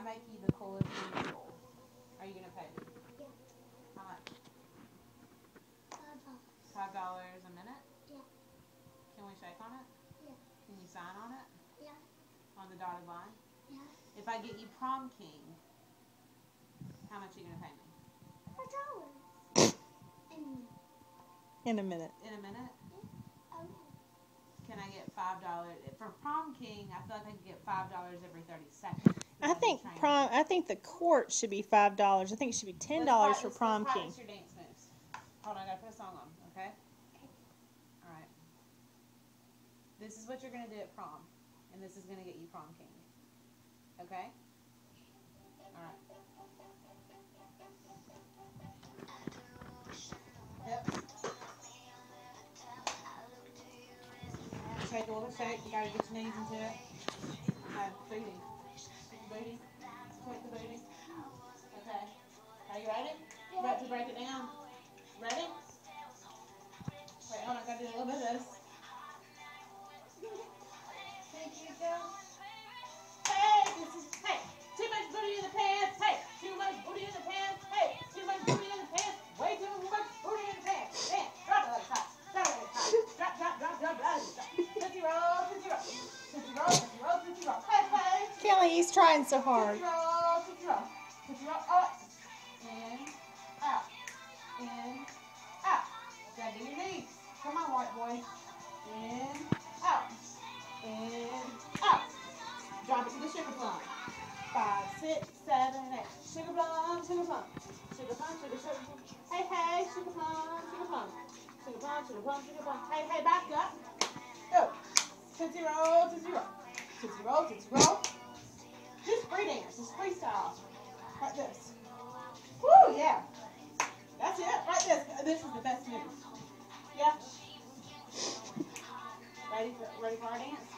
make you the coolest in the school? Are you going to pay me? Yeah. How much? $5. $5 a minute? Yeah. Can we shake on it? Yeah. Can you sign on it? Yeah. On the dotted line? Yeah. If I get you prom king, how much are you going to pay me? $4. In a minute. In a minute? Yeah. Okay. Can I get $5? For prom king, I feel like I can get $5 every 30 seconds. I think the court should be $5. I think it should be $10 for prom let's king. practice your dance moves. Hold on, I gotta put a song on, okay? Okay. Alright. This is what you're gonna do at prom. And this is gonna get you prom king. Okay? Alright. Yep. Shake a little shake. You gotta get your knees into it. Booty. Booty. Take the booty. Okay. Are you ready? Yeah. About to break it down. Ready? Wait, hold on. I gotta do a little bit of this. Thank you, girl. Hey, hey, too much booty in the pants. Hey, too much booty in the pants. Hey, too much booty in the pants. Way too much booty in the pants. Damn, drop it like hot. Drop it like hot. Drop. Tootsie roll, tootsie roll. Tootsie roll, tootsie roll, tootsie roll. Hey, hey. Kelly, he's trying so hard. Tootsie roll, tootsie roll. Tootsie roll, up. In, out. In, out. Gotta do your knees. Come on, white boy. In, out. In, out. Drop it to the sugar plum. 5, 6, 7, 8. Sugar plum, sugar plum. Sugar plum, sugar plum. Hey, hey, sugar plum, sugar plum. Sugar plum, sugar plum, sugar plum. Hey, hey, back up. Go. Tootsie roll, tootsie roll. Tootsie roll, tootsie roll. Just free dance, just freestyle. Like this. Woo, yeah. That's it, right this. This is the best move. Yeah. Ready for our dance?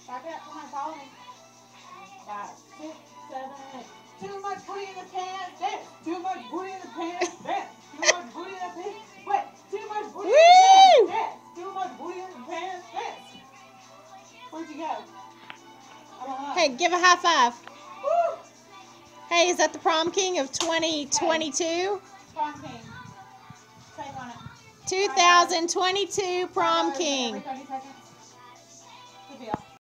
Back up, come on, follow me. 5, 6, 7, 8. Too much booty in the pants, dance. Too much booty in the pants, dance. Too much booty in the pants, wait. Too much booty in the pants, dance. Too much booty in the pants, dance. Where'd you go? I don't know. Hey, give a high five. Woo! Hey, is that the prom king of 2022? Prom king. Take on it. 2022 prom king. Every 30 seconds.